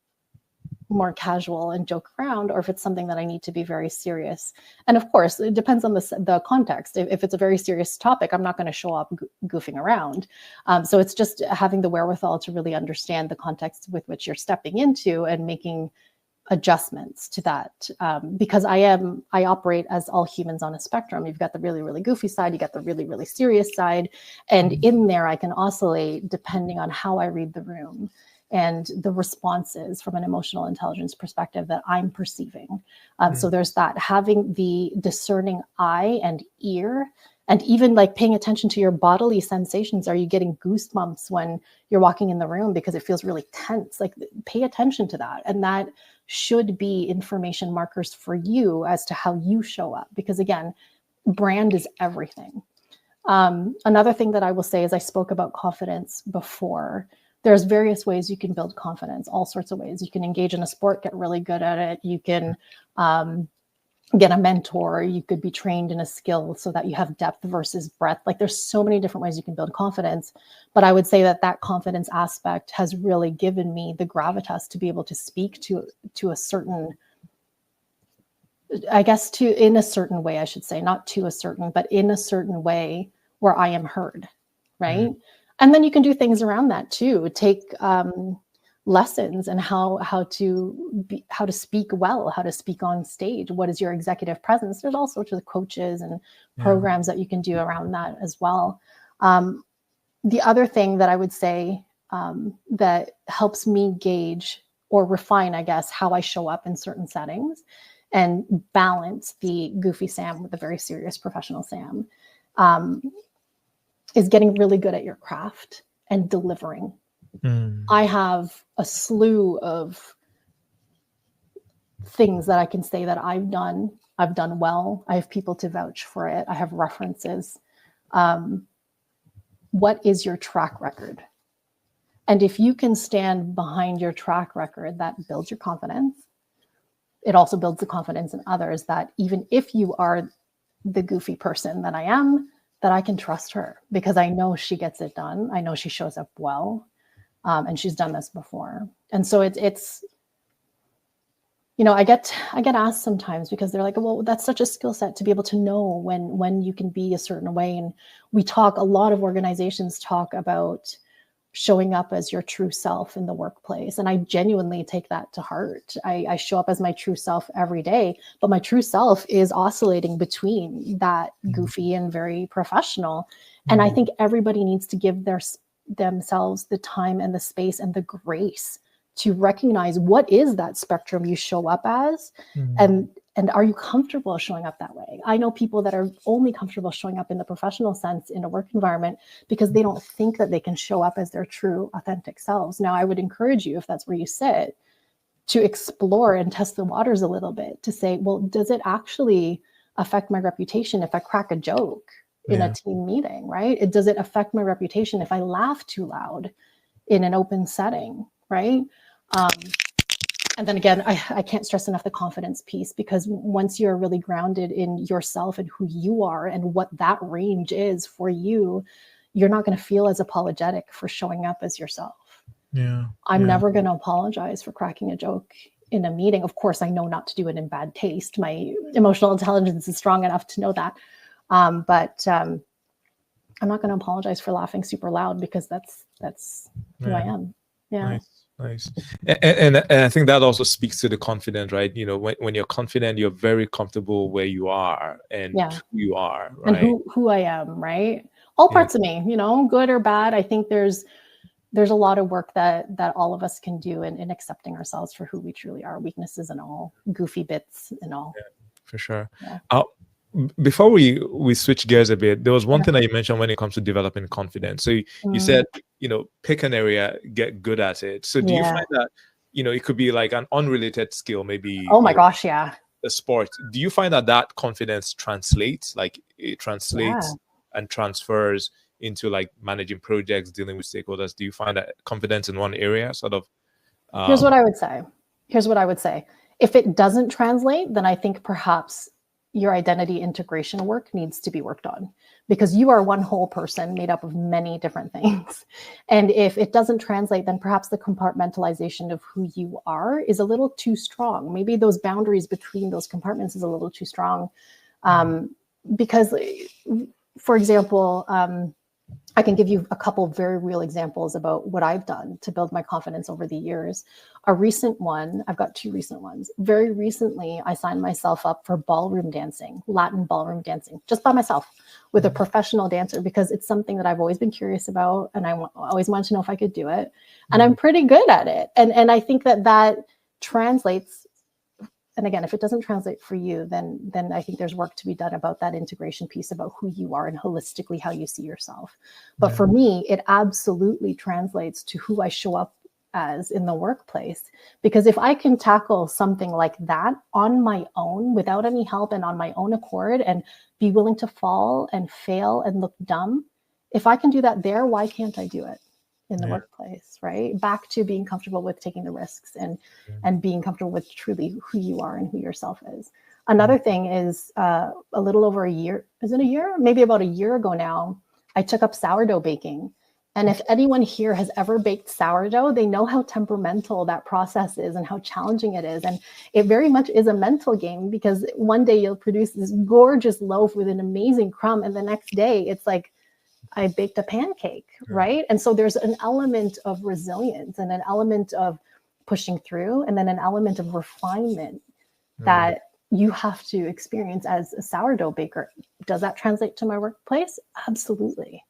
more casual and joke around, or if it's something that I need to be very serious. And of course, it depends on the context. If it's a very serious topic, I'm not going to show up goofing around. So it's just having the wherewithal to really understand the context with which you're stepping into and making adjustments to that. Because I operate as all humans on a spectrum. You've got the really, really goofy side, you got the really, really serious side. And in there, I can oscillate depending on how I read the room and the responses from an emotional intelligence perspective that I'm perceiving. So there's that, having the discerning eye and ear, and even like paying attention to your bodily sensations. Are you getting goosebumps when you're walking in the room because it feels really tense? Like, pay attention to that. And that should be information markers for you as to how you show up. Because again, brand is everything. Another thing that I will say is, I spoke about confidence before. There's various ways you can build confidence, all sorts of ways. You can engage in a sport, get really good at it. You can get a mentor. You could be trained in a skill so that you have depth versus breadth. Like, there's so many different ways you can build confidence. But I would say that confidence aspect has really given me the gravitas to be able to speak to a certain, I guess, in a certain way, I should say, not to a certain, but in a certain way where I am heard, right? And then you can do things around that too. Take lessons and how to speak well, how to speak on stage. What is your executive presence? There's all sorts of coaches and programs that you can do around that as well. The other thing that I would say that helps me gauge or refine, I guess, how I show up in certain settings and balance the goofy Sam with the very serious professional Sam, is getting really good at your craft and delivering. I have a slew of things that I can say that I've done well. I have people to vouch for it. I have references. What is your track record? And if you can stand behind your track record, that builds your confidence. It also builds the confidence in others that even if you are the goofy person that I am, that I can trust her because I know she gets it done. I know she shows up well, and she's done this before. And so it's I get asked sometimes because they're like, well, that's such a skill set to be able to know when you can be a certain way. And a lot of organizations talk about showing up as your true self in the workplace. And I genuinely take that to heart. I show up as my true self every day, but my true self is oscillating between that goofy and very professional. And I think everybody needs to give themselves the time and the space and the grace to recognize what is that spectrum you show up as, and are you comfortable showing up that way? I know people that are only comfortable showing up in the professional sense in a work environment because they don't think that they can show up as their true, authentic selves. Now, I would encourage you, if that's where you sit, to explore and test the waters a little bit, to say, well, does it actually affect my reputation if I crack a joke in a team meeting, right? Does it affect my reputation if I laugh too loud in an open setting, right? And then again, I can't stress enough the confidence piece, because once you're really grounded in yourself and who you are and what that range is for you, you're not going to feel as apologetic for showing up as yourself. I'm never going to apologize for cracking a joke in a meeting. Of course, I know not to do it in bad taste. My emotional intelligence is strong enough to know that. But I'm not going to apologize for laughing super loud, because that's who I am. Yeah. Nice. And I think that also speaks to the confidence, right? You know, when you're confident, you're very comfortable where you are and who you are, right? And who I am, right? All parts of me, you know, good or bad. I think there's a lot of work that all of us can do in accepting ourselves for who we truly are, weaknesses and all, goofy bits and all. Yeah, for sure. Before we switch gears a bit, there was one thing that you mentioned when it comes to developing confidence. So you said, you know, pick an area, get good at it. So do you find that, you know, it could be like an unrelated skill, maybe? Oh my gosh, yeah. A sport. Do you find that confidence translates, like it translates and transfers into like managing projects, dealing with stakeholders? Do you find that confidence in one area sort of? Here's what I would say. If it doesn't translate, then I think perhaps your identity integration work needs to be worked on, because you are one whole person made up of many different things. And if it doesn't translate, then perhaps the compartmentalization of who you are is a little too strong. Maybe those boundaries between those compartments is a little too strong. Because, for example, I can give you a couple of very real examples about what I've done to build my confidence over the years. A recent one, I've got two recent ones. Very recently, I signed myself up for ballroom dancing, Latin ballroom dancing, just by myself with a professional dancer, because it's something that I've always been curious about. And I always wanted to know if I could do it. And I'm pretty good at it. And I think that translates. And again, if it doesn't translate for you, then I think there's work to be done about that integration piece, about who you are and holistically how you see yourself. But for me, it absolutely translates to who I show up as in the workplace. Because if I can tackle something like that on my own, without any help and on my own accord, and be willing to fall and fail and look dumb, if I can do that there, why can't I do it in the workplace, right? Back to being comfortable with taking the risks and being comfortable with truly who you are and who yourself is. Another thing is a little over a year, is it a year? Maybe about a year ago now, I took up sourdough baking. And if anyone here has ever baked sourdough, they know how temperamental that process is and how challenging it is. And it very much is a mental game, because one day you'll produce this gorgeous loaf with an amazing crumb, and the next day it's like, I baked a pancake, right? And so there's an element of resilience and an element of pushing through, and then an element of refinement that you have to experience as a sourdough baker. Does that translate to my workplace? Absolutely.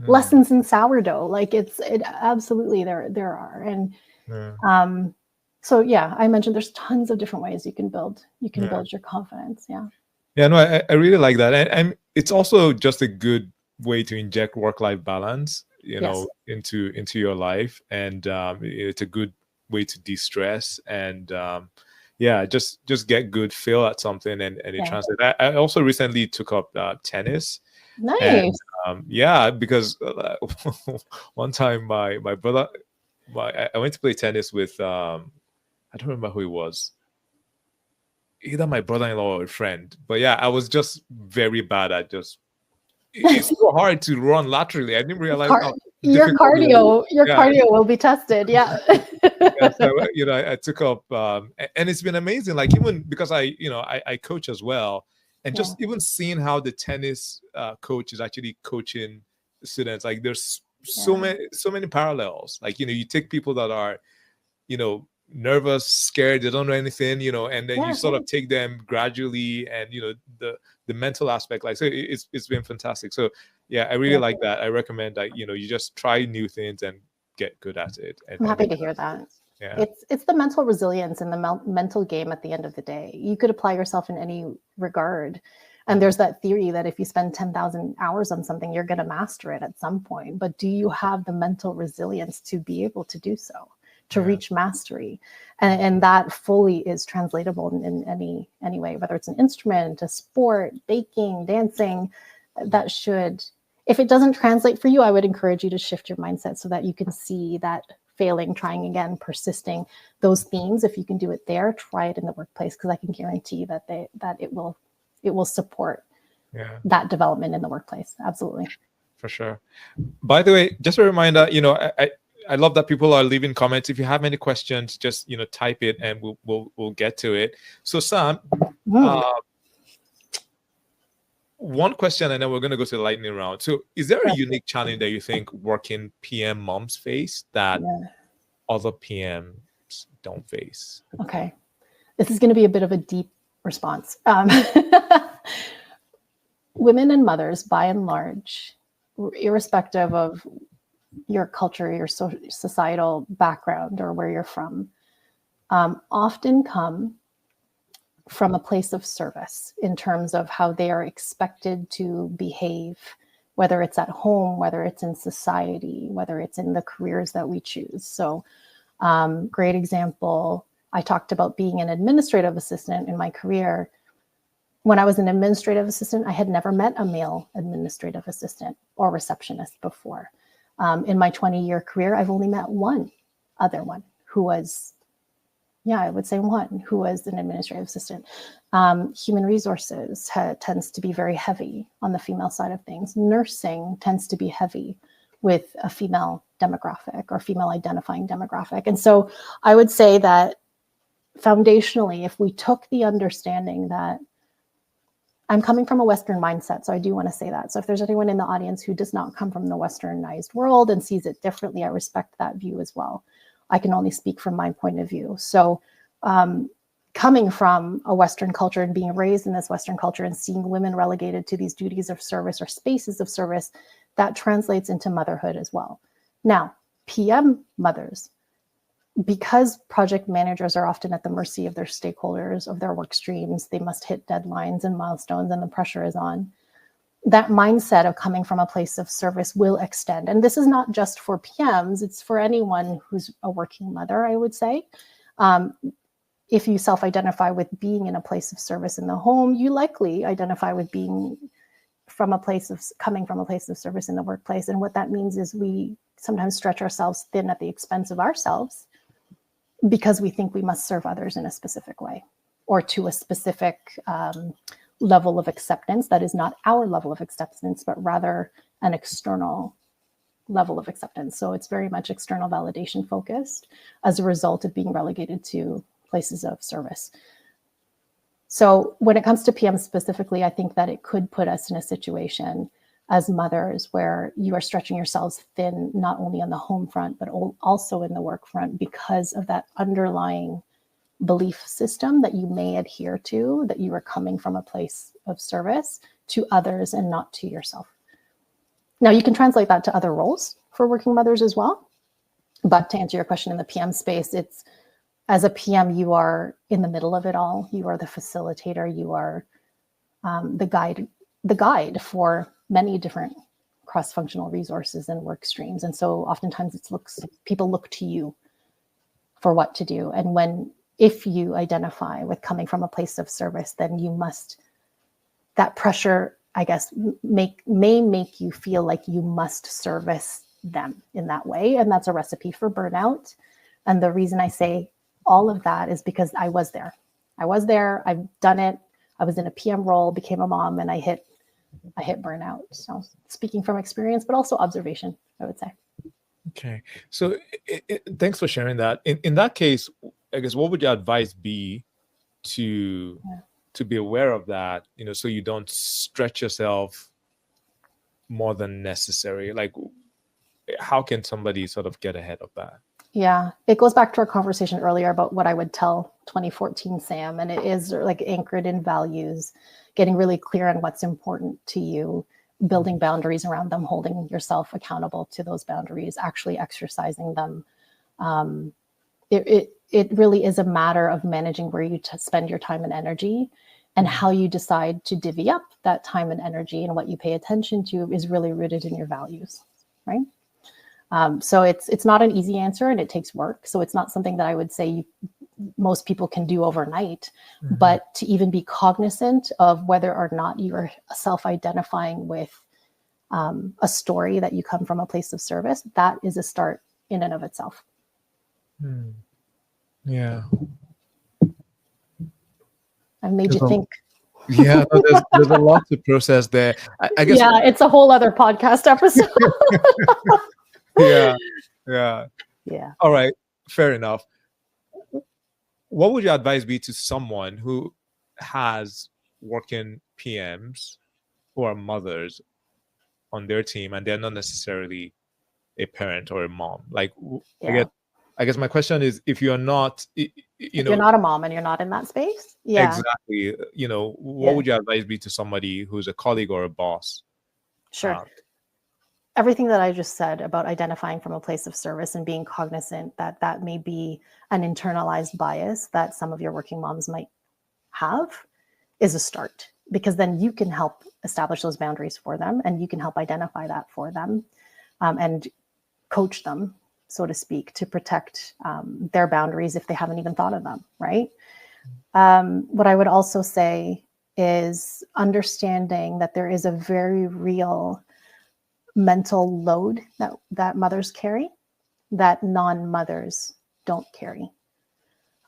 Lessons in sourdough, like it absolutely there are. And so yeah, I mentioned there's tons of different ways you can build your confidence. Yeah, no, I really like that. And it's also just a good way to inject work-life balance, you know, into your life. And it's a good way to de-stress and just get good feel at something and it translates. I also recently took up tennis. Nice. And, because one time my brother, I went to play tennis with I don't remember who it was, either my brother-in-law or a friend, but I was just very bad at just it's so hard to run laterally. I didn't realize how your cardio will be tested. So, you know, I took up and it's been amazing, like even because I coach as well, and just even seeing how the tennis coach is actually coaching students, like there's so many parallels. Like, you take people that are, nervous, scared, they don't know anything, and then you sort of take them gradually, and the mental aspect, like, so it's been fantastic. So yeah, I really like that. I recommend that you just try new things and get good at it. I'm happy to hear that. Yeah. It's the mental resilience and the mental game at the end of the day. You could apply yourself in any regard. And there's that theory that if you spend 10,000 hours on something, you're going to master it at some point. But do you have the mental resilience to be able to do so, to reach mastery? And that fully is translatable in any way, whether it's an instrument, a sport, baking, dancing. That should, if it doesn't translate for you, I would encourage you to shift your mindset so that you can see that failing, trying again, persisting, those themes. If you can do it there, try it in the workplace, because I can guarantee that it will support that development in the workplace. Absolutely. For sure. By the way, just a reminder, I love that people are leaving comments. If you have any questions, just type it and we'll get to it. So Sam, one question, and then we're going to go to the lightning round. So is there a unique challenge that you think working PM moms face that other PMs don't face? Okay. This is going to be a bit of a deep response. Women and mothers, by and large, irrespective of your culture, your societal background, or where you're from, often come from a place of service in terms of how they are expected to behave, whether it's at home, whether it's in society, whether it's in the careers that we choose. So great example, I talked about being an administrative assistant in my career. When I was an administrative assistant, I had never met a male administrative assistant or receptionist before. In my 20-year career, I've only met one other one who was, I would say one who was an administrative assistant. Human resources tends to be very heavy on the female side of things. Nursing tends to be heavy with a female demographic or female identifying demographic. And so I would say that foundationally, if we took the understanding that I'm coming from a Western mindset, so I do want to say that. So if there's anyone in the audience who does not come from the Westernized world and sees it differently, I respect that view as well. I can only speak from my point of view. So coming from a Western culture and being raised in this Western culture and seeing women relegated to these duties of service or spaces of service, that translates into motherhood as well. Now, PM mothers, because project managers are often at the mercy of their stakeholders, of their work streams, they must hit deadlines and milestones and the pressure is on. That mindset of coming from a place of service will extend. And this is not just for PMs, it's for anyone who's a working mother, I would say. If you self-identify with being in a place of service in the home, you likely identify with being coming from a place of service in the workplace. And what that means is we sometimes stretch ourselves thin at the expense of ourselves because we think we must serve others in a specific way or to a specific level of acceptance that is not our level of acceptance, but rather an external level of acceptance. So it's very much external validation focused as a result of being relegated to places of service. So when it comes to PM specifically, I think that it could put us in a situation as mothers where you are stretching yourselves thin, not only on the home front, but also in the work front because of that underlying belief system that you may adhere to, that you are coming from a place of service to others and not to yourself. Now, you can translate that to other roles for working mothers as well. But to answer your question in the PM space, it's as a PM, you are in the middle of it all. You are the facilitator. You are the guide for many different cross-functional resources and work streams. And so oftentimes people look to you for what to do. And if you identify with coming from a place of service, then that pressure, I guess, may make you feel like you must service them in that way. And that's a recipe for burnout. And the reason I say all of that is because I was there. I've done it. I was in a PM role, became a mom, and I hit burnout. So speaking from experience, but also observation, I would say. Okay. So thanks for sharing that. In that case, I guess, what would your advice be to be aware of that, so you don't stretch yourself more than necessary? Like, how can somebody sort of get ahead of that? Yeah, it goes back to our conversation earlier about what I would tell 2014 Sam, and it is like anchored in values, getting really clear on what's important to you, building boundaries around them, holding yourself accountable to those boundaries, actually exercising them. It really is a matter of managing where you spend your time and energy, and how you decide to divvy up that time and energy, and what you pay attention to is really rooted in your values, right? So it's not an easy answer, and it takes work. So it's not something that I would say most people can do overnight, but to even be cognizant of whether or not you are self-identifying with a story that you come from a place of service, that is a start in and of itself. Yeah. I've made you think. Yeah, no, there's a lot to process there. I guess. Yeah, it's a whole other podcast episode. Yeah. All right, fair enough. What would your advice be to someone who has working PMs who are mothers on their team, and they're not necessarily a parent or a mom? Like, I guess my question is, if you're not, you're not a mom and you're not in that space. Yeah, exactly. What would your advice be to somebody who's a colleague or a boss? Sure. Everything that I just said about identifying from a place of service and being cognizant that that may be an internalized bias that some of your working moms might have is a start, because then you can help establish those boundaries for them, and you can help identify that for them, and coach them, so to speak, to protect their boundaries if they haven't even thought of them, right? What I would also say is understanding that there is a very real mental load that mothers carry that non-mothers don't carry.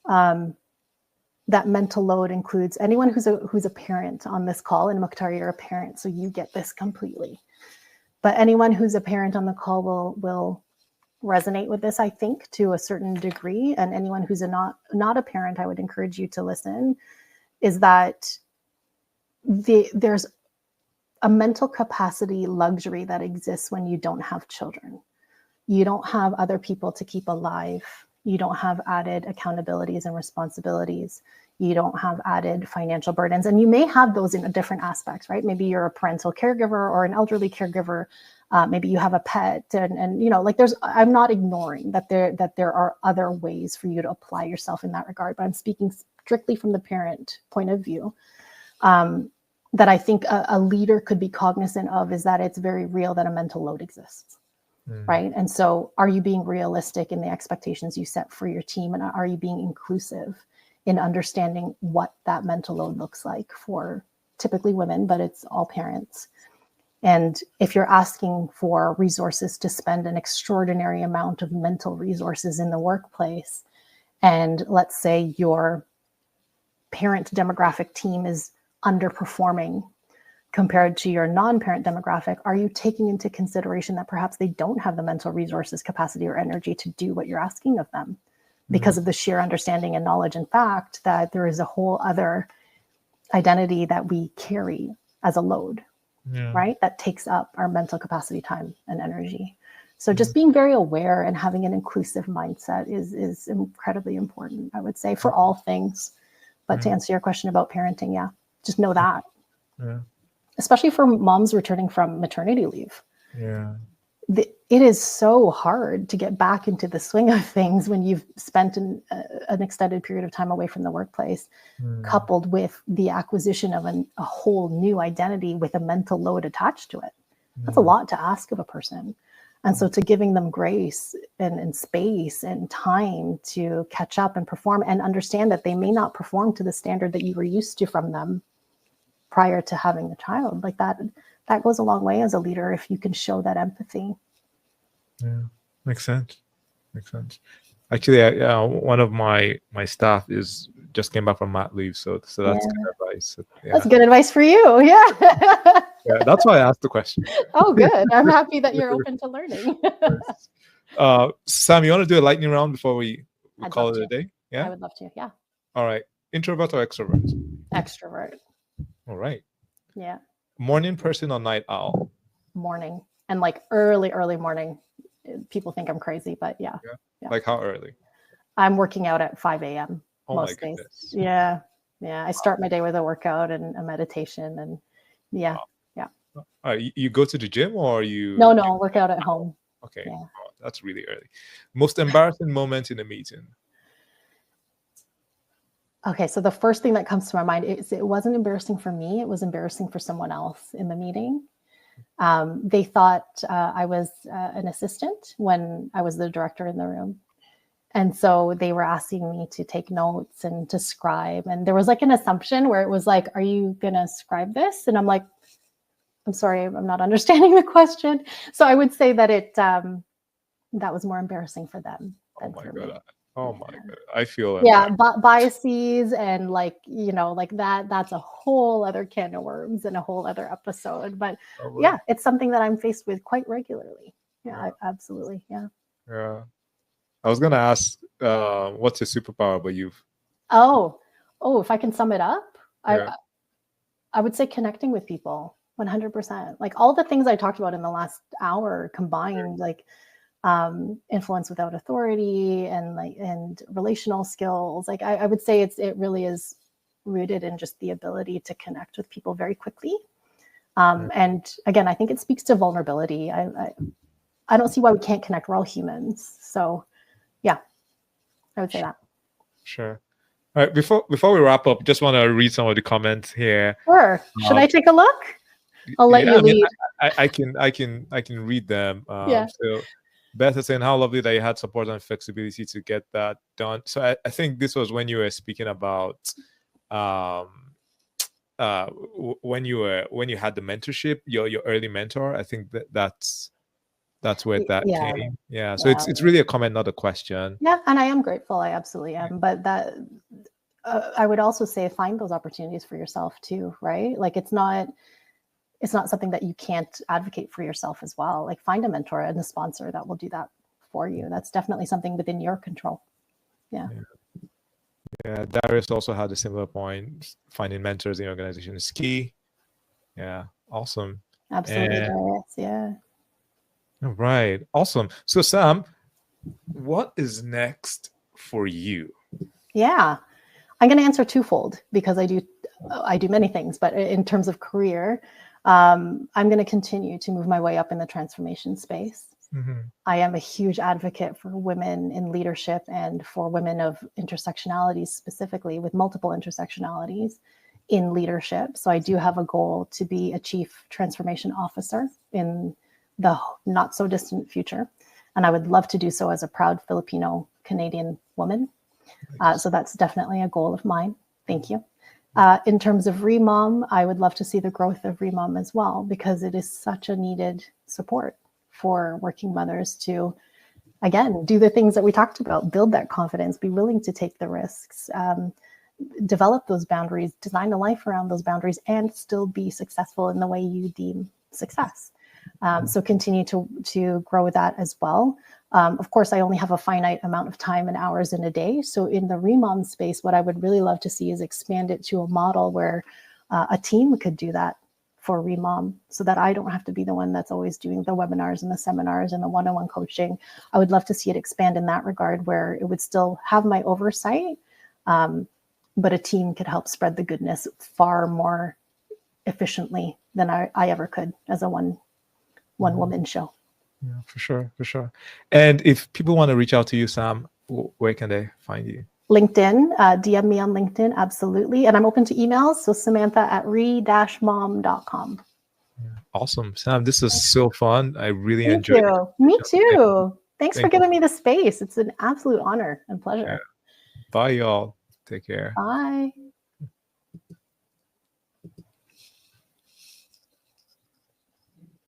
That mental load includes anyone who's a parent on this call, and Mukhtar, you're a parent, so you get this completely. But anyone who's a parent on the call will resonate with this, I think, to a certain degree. And anyone who's not a parent, I would encourage you to listen, is that there's a mental capacity luxury that exists when you don't have children. You don't have other people to keep alive. You don't have added accountabilities and responsibilities. You don't have added financial burdens. And you may have those in different aspects, right? Maybe you're a parental caregiver or an elderly caregiver. Maybe you have a pet, and I'm not ignoring that there are other ways for you to apply yourself in that regard, but I'm speaking strictly from the parent point of view. That I think a leader could be cognizant of is that it's very real that a mental load exists, right? And so are you being realistic in the expectations you set for your team? And are you being inclusive in understanding what that mental load looks like for typically women, but it's all parents? And if you're asking for resources to spend an extraordinary amount of mental resources in the workplace, and let's say your parent demographic team is underperforming compared to your non-parent demographic, are you taking into consideration that perhaps they don't have the mental resources, capacity, or energy to do what you're asking of them because of the sheer understanding and knowledge and fact that there is a whole other identity that we carry as a load, right? That takes up our mental capacity, time, and energy. So just being very aware and having an inclusive mindset is incredibly important, I would say, for all things. But to answer your question about parenting, just know that. Especially for moms returning from maternity leave. It is so hard to get back into the swing of things when you've spent an extended period of time away from the workplace, coupled with the acquisition of a whole new identity with a mental load attached to it. That's a lot to ask of a person. And so to giving them grace and space and time to catch up and perform, and understand that they may not perform to the standard that you were used to from them prior to having the child, like that goes a long way as a leader if you can show that empathy. Makes sense. Actually, one of my staff just came back from mat leave, so that's good advice. That's good advice for you. That's why I asked the question. Oh, good. I'm happy that you're open to learning. Sam, you want to do a lightning round before we call it a day? Yeah, I would love to. Yeah. All right. Introvert or extrovert? Extrovert. All right. Yeah. Morning person or night owl? Morning, and like early morning. people think I'm crazy, but yeah. Like how early? I'm working out at 5 a.m. Oh my most days. goodness. Yeah. I start my day with a workout and a meditation, and Wow. You go to the gym, or you? No, work out at home. Okay. Yeah. Oh, that's really early. Most embarrassing moment in a meeting? Okay, so the first thing that comes to my mind is it wasn't embarrassing for me. It was embarrassing for someone else in the meeting. They thought I was an assistant when I was the director in the room. And so they were asking me to take notes and to scribe. And there was like an assumption where it was like, are you going to scribe this? And I'm like, I'm sorry, I'm not understanding the question. So I would say that that was more embarrassing for them than for me. Oh my God. I feel biases and like that's a whole other can of worms and a whole other episode. But it's something that I'm faced with quite regularly. Absolutely. Yeah. I was gonna ask what's your superpower, but you've if I can sum it up, I would say connecting with people 100%. Like all the things I talked about in the last hour combined, like influence without authority and relational skills. Like I would say it really is rooted in just the ability to connect with people very quickly. And again, I think it speaks to vulnerability. I don't see why we can't connect. We're all humans. So I would say that. Sure. All right. Before we wrap up, just want to read some of the comments here. Sure. Should I take a look? I'll let you lead. I can read them. So Beth is saying how lovely that you had support and flexibility to get that done. So I think this was when you were speaking about when you had the mentorship, your early mentor. I think that's where that came. Yeah. So it's really a comment, not a question. Yeah, and I am grateful. I absolutely am. But that I would also say find those opportunities for yourself too, right? Like it's not something that you can't advocate for yourself as well. Like find a mentor and a sponsor that will do that for you. That's definitely something within your control. Yeah. Darius also had a similar point. Finding mentors in your organization is key. Yeah. Awesome. Absolutely, Darius. Yeah. All right. Awesome. So Sam, what is next for you? Yeah. I'm going to answer twofold because I do many things, but in terms of career, I'm going to continue to move my way up in the transformation space. Mm-hmm. I am a huge advocate for women in leadership and for women of intersectionalities, specifically with multiple intersectionalities in leadership. So I do have a goal to be a chief transformation officer in the not so distant future. And I would love to do so as a proud Filipino Canadian woman. So that's definitely a goal of mine. Thank you. In terms of reMom, I would love to see the growth of reMom as well, because it is such a needed support for working mothers to, again, do the things that we talked about, build that confidence, be willing to take the risks, develop those boundaries, design a life around those boundaries, and still be successful in the way you deem success. So continue to grow that as well. Of course, I only have a finite amount of time and hours in a day. So in the reMom space, what I would really love to see is expand it to a model where a team could do that for reMom, so that I don't have to be the one that's always doing the webinars and the seminars and the one-on-one coaching. I would love to see it expand in that regard, where it would still have my oversight, but a team could help spread the goodness far more efficiently than I ever could as a one-woman show. Yeah, for sure. And if people want to reach out to you, Sam, where can they find you? LinkedIn, DM me on LinkedIn, absolutely. And I'm open to emails, so Samantha@re-mom.com. Yeah, awesome. Sam, this is so fun. I really enjoyed it. Me too. Thanks for giving me the space. It's an absolute honor and pleasure. Yeah. Bye, y'all. Take care. Bye.